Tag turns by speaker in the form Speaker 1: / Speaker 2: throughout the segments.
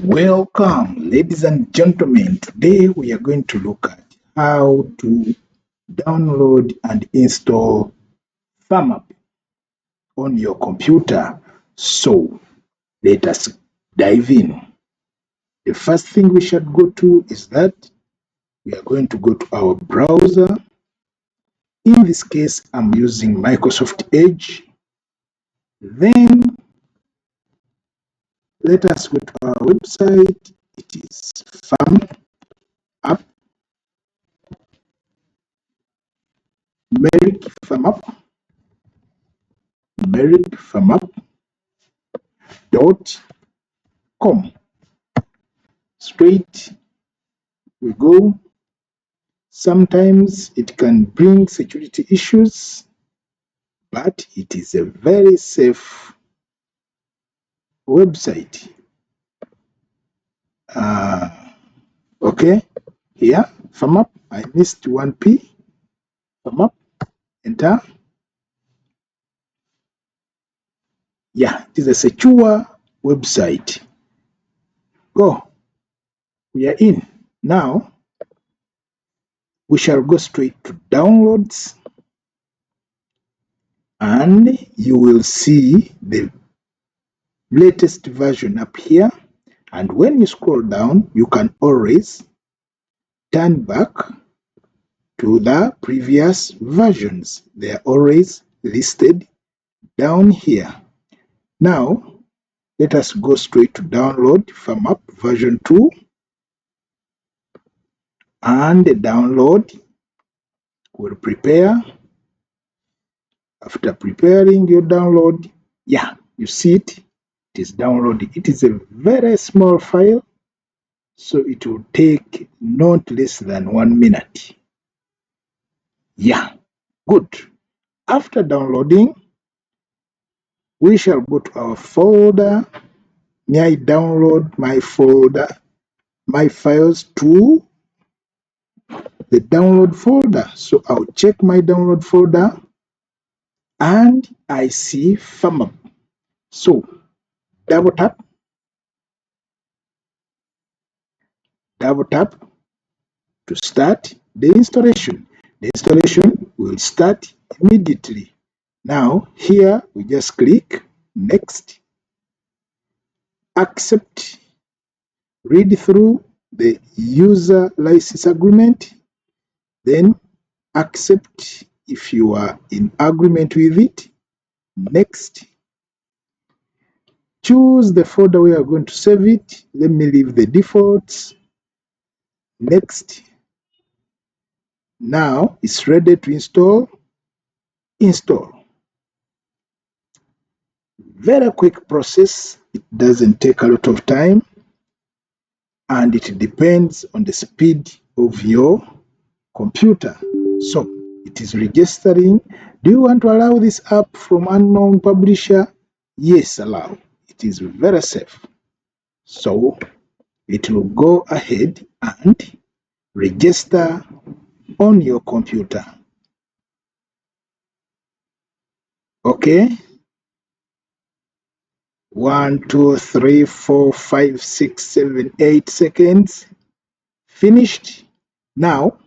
Speaker 1: Welcome, ladies and gentlemen. Today we are going to look at how to download and install Farmapp on your computer. So let us dive in. The first thing we should go to is that we are going to go to our browser. In this case, I'm using Microsoft Edge. Then let us go to our website. It is Farmapp. Farmapp.com. Straight we go. Sometimes it can bring security issues, but it is a very safe website. Okay, here, Farmapp, I missed one P. Farmapp, enter. Yeah, it is a secure website. Go. We are in. Now, we shall go straight to downloads, and you will see the latest version up here. And when you scroll down, you can always turn back to the previous versions. They are always listed down here. Now, let us go straight to download Farmapp version 2. And the download will prepare. After preparing your download, yeah, you see it. It is downloading. It is a very small file, so it will take not less than 1 minute. Yeah, good. After downloading, we shall go to our folder. May I download my folder, my files to the download folder. So I'll check my download folder and I see Farmapp. So double tap to start the installation. The installation will start immediately. Now here we just click next, accept, read through the user license agreement, then accept if you are in agreement with it. Next, choose the folder we are going to save it. Let me leave the defaults. Next. Now it's ready to install. Install. Very quick process. It doesn't take a lot of time, and it depends on the speed of your computer. So it is registering. Do you want to allow this app from unknown publisher? Yes, allow. It is very safe. So it will go ahead and register on your computer. Okay. 1, 2, 3, 4, 5, 6, 7, 8 seconds. Finished. Now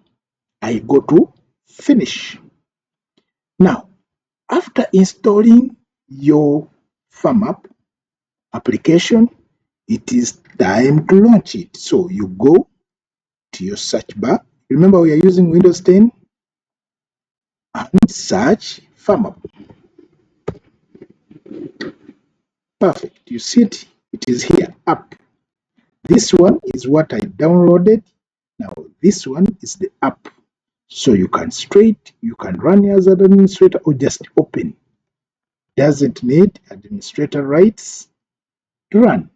Speaker 1: I go to finish. Now, after installing your Farmapp application, it is time to launch it. So you go to your search bar. Remember, we are using Windows 10, and search Farmapp. Perfect. You see it? It is here, app. This one is what I downloaded. Now, this one is the app. So you can run as an administrator or just open. Doesn't need administrator rights to run.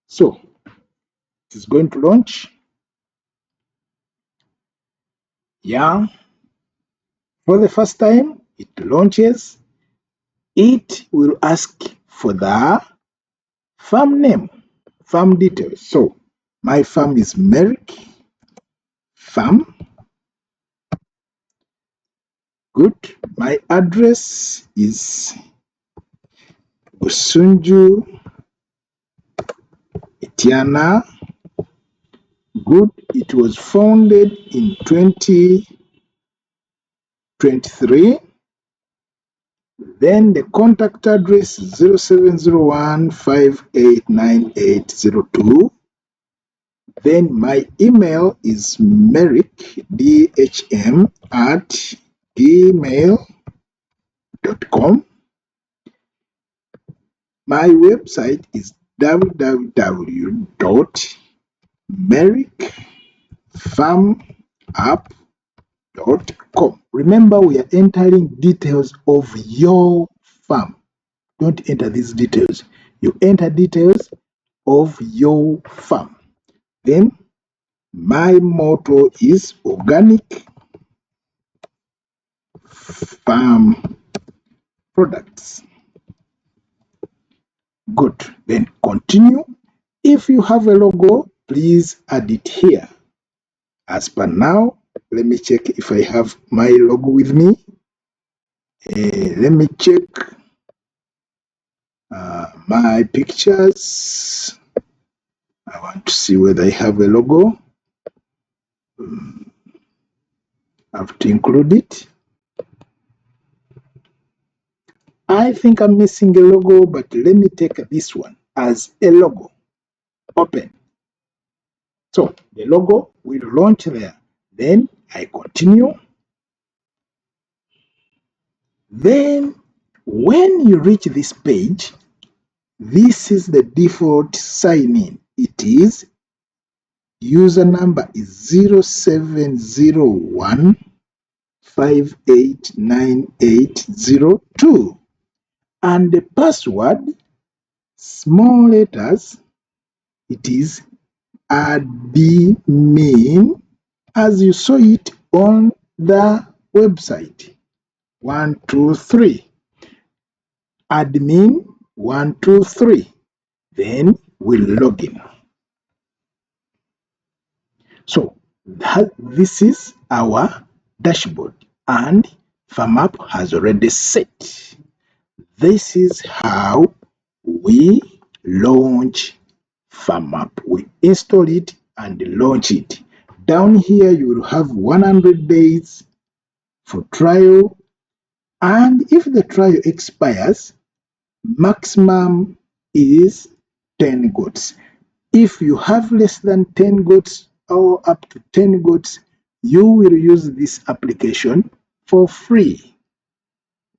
Speaker 1: So it is going to launch. Yeah. For the first time, it launches. It will ask for the farm name, farm details. So my farm is Merrick Farm. Good. My address is Usunju 18 Tatiana. Good. It was founded in 2023. Then the contact address 0701589802. Then my email is merrickdhm@gmail.com. My website is www.merrickfarmapp.com. Remember, we are entering details of your farm. Don't enter these details. You enter details of your farm. Then my motto is organic farm products. Good. Then continue. If you have a logo, please add it here. As per now, let me check if I have my logo with me. Let me check my pictures. I want to see whether I have a logo. I have to include it. I think I'm missing a logo, but let me take this one as a logo. Open. So the logo will launch there. Then I continue. Then when you reach this page, this is the default sign in. It is user number is 0701589802 and the password, small letters, it is admin as you saw it on the website. 123 admin 123. Then we'll log in. So this is our dashboard and Farmapp has already set. This is how we launch Farmapp. We install it and launch it. Down here you will have 100 days for trial, and if the trial expires, maximum is 10 goats. If you have less than 10 goats or up to 10 goats, you will use this application for free.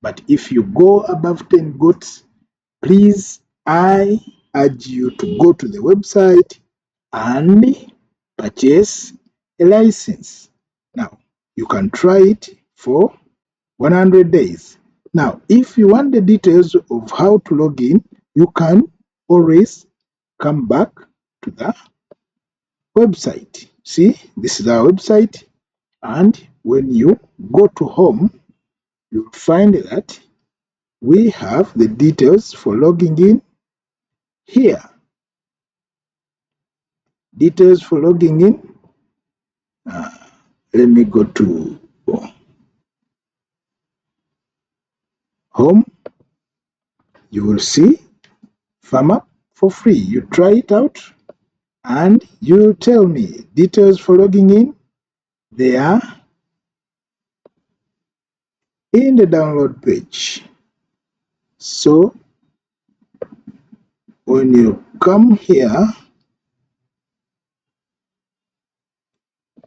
Speaker 1: But if you go above 10 goats, please, I urge you to go to the website and purchase a license. Now, you can try it for 100 days. Now, if you want the details of how to log in, you can always come back to the website. See, this is our website, and when you go to home, you'll find that we have the details for logging in here. Details for logging in. Let me go to home. You will see Farmapp for free. You try it out and you tell me details for logging in. They are in the download page. So when you come here,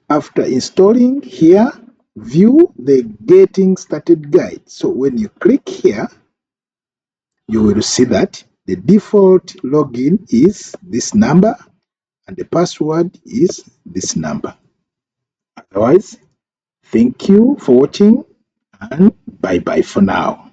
Speaker 1: after installing here, view the getting started guide. So when you click here, you will see that the default login is this number and the password is this number. Otherwise, thank you for watching and bye bye for now.